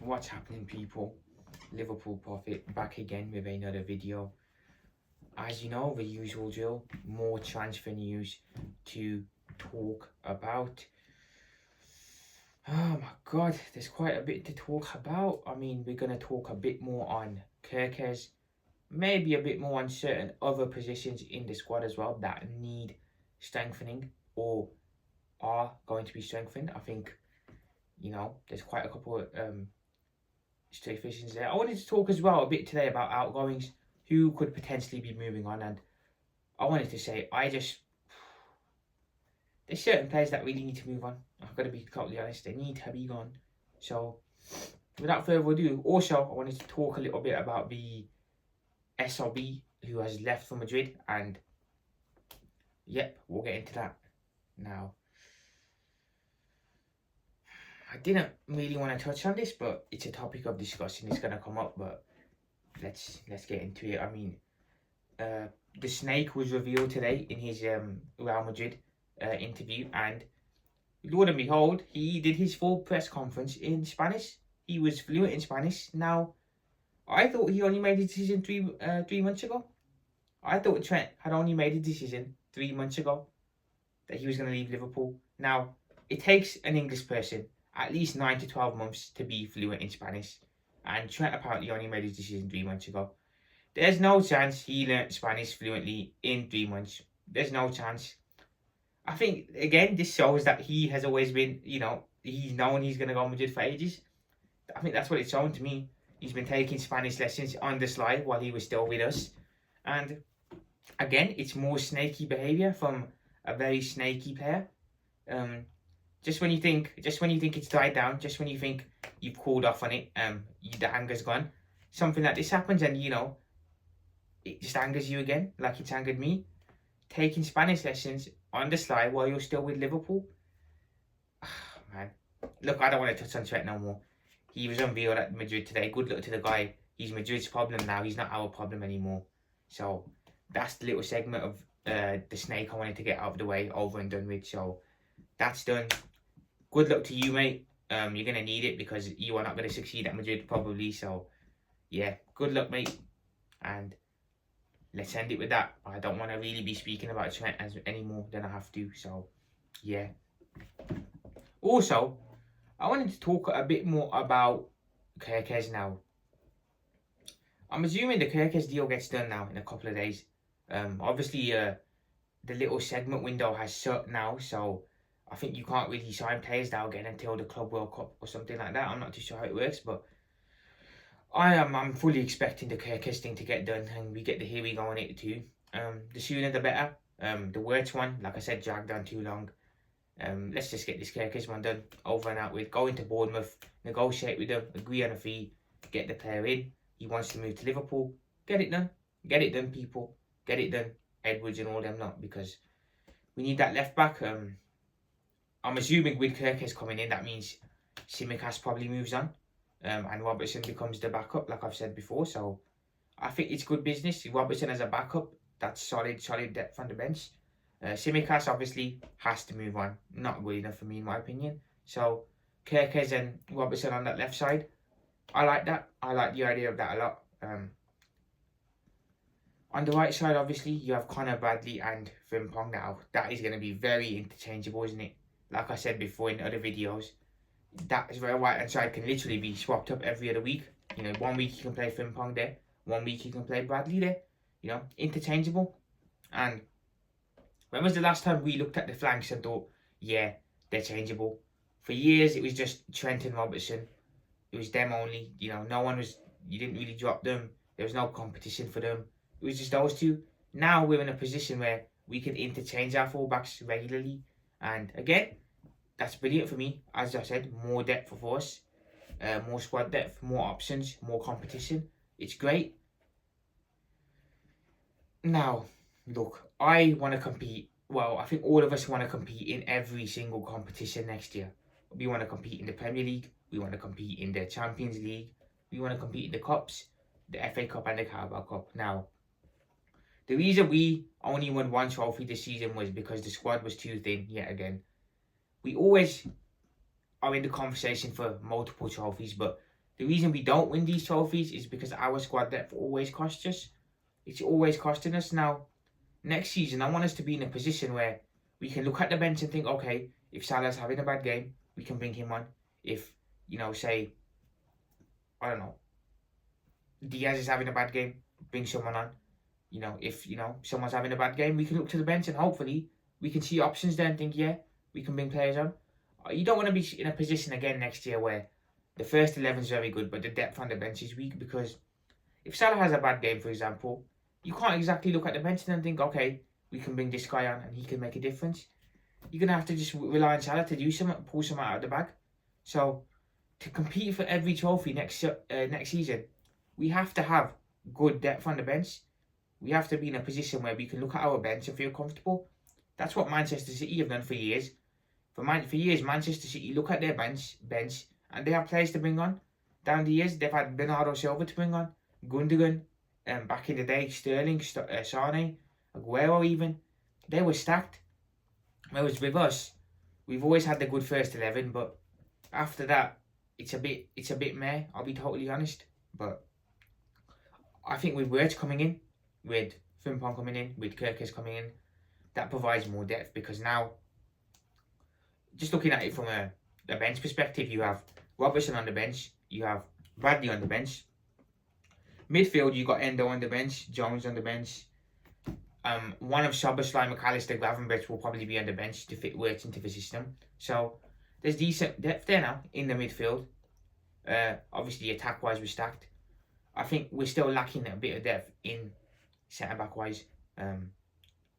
What's happening, people? Liverpool Prophet back again with another video. As you know, the usual drill, more transfer news to talk about. Oh my god, there's quite a bit to talk about. I mean, we're going to talk a bit more on Kirkes, maybe a bit more on certain other positions in the squad as well that need strengthening or are going to be strengthened. I think, there's quite a couple of stray fishings there. I wanted to talk as well a bit today about outgoings, who could potentially be moving on, and I wanted to say there's certain players that really need to move on. I've got to be totally honest, they need to be gone. So without further ado, also I wanted to talk a little bit about the SRB who has left for Madrid, and yep, we'll get into that now. I didn't really want to touch on this, but it's a topic of discussion. It's going to come up, but let's get into it. I mean, the snake was revealed today in his Real Madrid interview, and Lord and behold, he did his full press conference in Spanish. He was fluent in Spanish. Now, I thought he only made a decision 3 months ago. I thought Trent had only made a decision 3 months ago that he was going to leave Liverpool. Now, it takes an English person at least 9 to 12 months to be fluent in Spanish, and Trent apparently only made his decision 3 months ago. There's no chance he learnt Spanish fluently in 3 months. There's no chance. I think, again, this shows that he has always been, he's known he's going to go to Madrid for ages. I think that's what it's shown to me. He's been taking Spanish lessons on the sly while he was still with us. And, again, it's more snaky behaviour from a very snaky player. Just when you think it's died down, just when you think you've cooled off on it, the anger's gone, something like this happens, and it just angers you again, like it's angered me. Taking Spanish lessons on the sly while you're still with Liverpool. Man, look, I don't want to touch on Trent no more. He was unveiled at Madrid today. Good luck to the guy. He's Madrid's problem now. He's not our problem anymore. So that's the little segment of the snake I wanted to get out of the way, over and done with. So that's done. Good luck to you, mate. You're going to need it because you are not going to succeed at Madrid probably. So, yeah, good luck, mate. And let's end it with that. I don't want to really be speaking about Trent any more than I have to. So, yeah. Also, I wanted to talk a bit more about Kirkes now. I'm assuming the Kirkes deal gets done now in a couple of days. Obviously, the little segment window has shut now, so I think you can't really sign players now again until the Club World Cup or something like that. I'm not too sure how it works, but I'm fully expecting the Kirkes thing to get done, and we get the here we go on it too. The sooner the better. The worst one, like I said, dragged on too long. Let's just get this Kirkes one done, over and out with. Go into Bournemouth, negotiate with them, agree on a fee, get the player in. He wants to move to Liverpool. Get it done. Get it done, people. Get it done. Edwards and all them lot, because we need that left back. I'm assuming with Kirkes coming in, that means Tsimikas probably moves on, and Robertson becomes the backup, like I've said before. So I think it's good business. Robertson as a backup, that's solid depth on the bench. Tsimikas obviously has to move on. Not good enough for me, in my opinion. So Kirkes and Robertson on that left side, I like that. I like the idea of that a lot. On the right side, obviously, you have Connor Bradley and Frimpong now. That is going to be very interchangeable, isn't it? Like I said before in other videos, that right hand side can literally be swapped up every other week. 1 week you can play Frimpong there, 1 week you can play Bradley there. Interchangeable. And when was the last time we looked at the flanks and thought, yeah, they're changeable? For years, it was just Trent and Robertson. It was them only. No one was. You didn't really drop them. There was no competition for them. It was just those two. Now we're in a position where we can interchange our fullbacks regularly, and again, that's brilliant for me. As I said, more depth for us, more squad depth, more options, more competition. It's great. Now, look, I want to compete. Well, I think all of us want to compete in every single competition next year. We want to compete in the Premier League. We want to compete in the Champions League. We want to compete in the Cups, the FA Cup and the Carabao Cup. Now, the reason we only won one trophy this season was because the squad was too thin yet again. We always are in the conversation for multiple trophies, but The reason we don't win these trophies is because our squad depth always costs us. It's always costing us. Now, next season, I want us to be in a position where we can look at the bench and think, okay, if Salah's having a bad game, we can bring him on. If, say, I don't know, Diaz is having a bad game, bring someone on. If, someone's having a bad game, we can look to the bench and hopefully we can see options there and think, yeah, we can bring players on. You don't want to be in a position again next year where the first 11 is very good, but the depth on the bench is weak, because if Salah has a bad game, for example, you can't exactly look at the bench and think, okay, we can bring this guy on and he can make a difference. You're going to have to just rely on Salah to do something, pull something out of the bag. So, to compete for every trophy next season, we have to have good depth on the bench. We have to be in a position where we can look at our bench and feel comfortable. That's what Manchester City have done for years. For years, Manchester City look at their bench, and they have players to bring on. Down the years, they've had Bernardo Silva to bring on, Gundogan, back in the day, Sterling, Sane, Aguero even. They were stacked. Whereas with us, we've always had the good first 11, but after that, it's a bit meh, I'll be totally honest. But I think with Wirtz coming in, with Frimpong coming in, with Kirkes coming in, that provides more depth, because now, just looking at it from a bench perspective, you have Robertson on the bench, you have Bradley on the bench. Midfield, you got Endo on the bench, Jones on the bench. One of Szoboszlai, McAllister, Gravenberch will probably be on the bench to fit Wirtz into the system. So there's decent depth there now in the midfield. Obviously, attack-wise, we're stacked. I think we're still lacking a bit of depth in centre-back-wise. I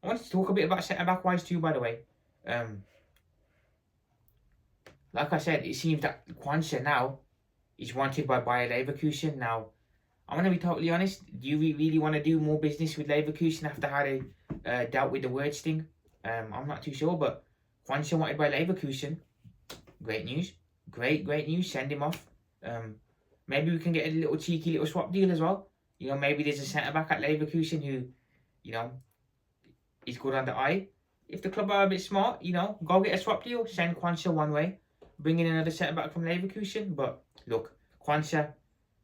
wanted to talk a bit about centre-back-wise too, by the way. Like I said, it seems that Quansah now is wanted by Bayer Leverkusen. Now, I'm going to be totally honest. Do you really want to do more business with Leverkusen after how they dealt with the Wirtz thing? I'm not too sure, but Quansah wanted by Leverkusen. Great news. Great news. Send him off. Maybe we can get a cheeky little swap deal as well. Maybe there's a centre-back at Leverkusen who, is good on the eye. If the club are a bit smart, go get a swap deal. Send Quansah one way. Bring in another centre-back from Leverkusen. But, look, Quansah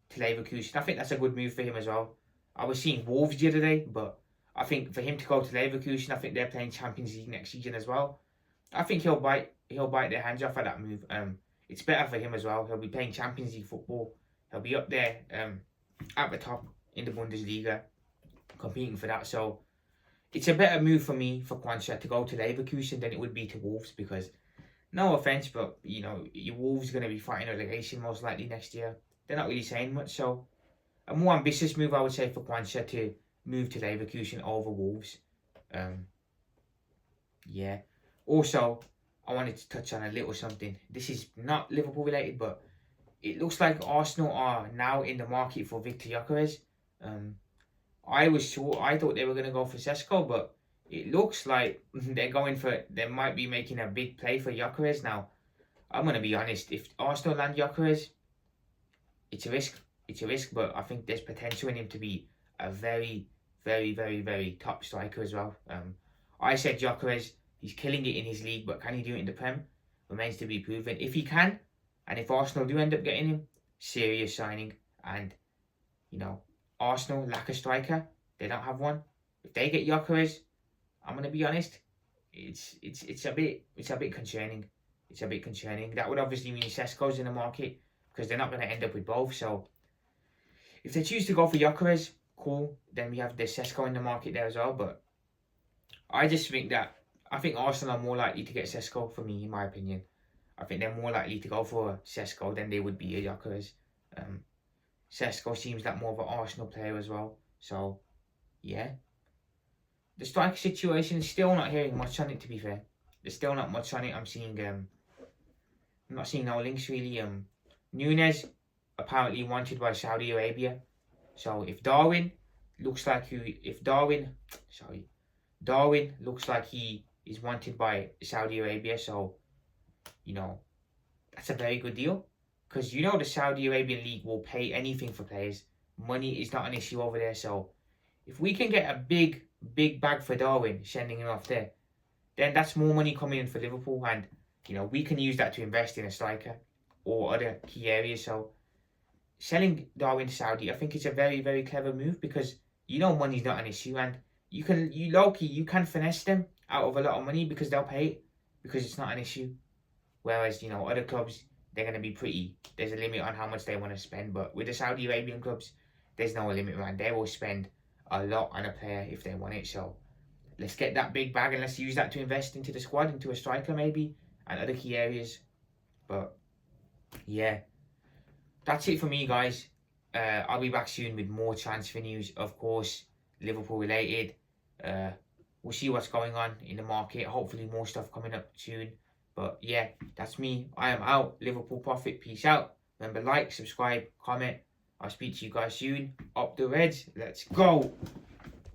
to Leverkusen, I think that's a good move for him as well. I was seeing Wolves the other day, but I think for him to go to Leverkusen, I think they're playing Champions League next season as well. I think he'll bite their hands off at that move. It's better for him as well. He'll be playing Champions League football. He'll be up there at the top in the Bundesliga, competing for that. So it's a better move for me, for Quansah, to go to Leverkusen than it would be to Wolves, because, no offence, but, your Wolves are going to be fighting relegation most likely next year. They're not really saying much, so a more ambitious move, I would say, for Quansah to move to Leverkusen over Wolves. Yeah. Also, I wanted to touch on a little something. This is not Liverpool related, but it looks like Arsenal are now in the market for Victor Gyökeres. I thought they were going to go for Sesko, but it looks like they might be making a big play for Gyökeres now. I'm going to be honest, if Arsenal land Gyökeres, it's a risk, but I think there's potential in him to be a very, very, very, very top striker as well. I said Gyökeres, he's killing it in his league, but can he do it in the Prem? Remains to be proven. If he can, and if Arsenal do end up getting him, serious signing. And, Arsenal lack a striker. They don't have one. If they get Gyökeres, I'm going to be honest, it's a bit concerning. It's a bit concerning. That would obviously mean Sesko's in the market, because they're not going to end up with both. So if they choose to go for Gyökeres, cool. Then we have the Sesko in the market there as well. But I think Arsenal are more likely to get Sesko, for me, in my opinion. I think they're more likely to go for Sesko than they would be a Gyökeres. Sesko seems like more of an Arsenal player as well. So, yeah. The striker situation, still not hearing much on it, to be fair. There's still not much on it. I'm not seeing no links, really. Nunez, apparently wanted by Saudi Arabia. So if Darwin looks like he is wanted by Saudi Arabia, so, that's a very good deal. Because, the Saudi Arabian League will pay anything for players. Money is not an issue over there. So if we can get a big bag for Darwin, sending him off there, then that's more money coming in for Liverpool. And, we can use that to invest in a striker or other key areas. So selling Darwin to Saudi, I think it's a very, very clever move because money's not an issue, and you can finesse them out of a lot of money because they'll pay it because it's not an issue. Whereas other clubs, they're gonna be there's a limit on how much they want to spend, but with the Saudi Arabian clubs, there's no limit, man. They will spend a lot on a player if they want it. So let's get that big bag and let's use that to invest into the squad, into a striker maybe, and other key areas. But yeah, that's it for me, guys. I'll be back soon with more transfer news, of course, Liverpool related. We'll see what's going on in the market. Hopefully more stuff coming up soon. But yeah, that's me. I am out. Liverpool Prophet. Peace out. Remember, like, subscribe, comment. I'll speak to you guys soon. Up the Reds. Let's go.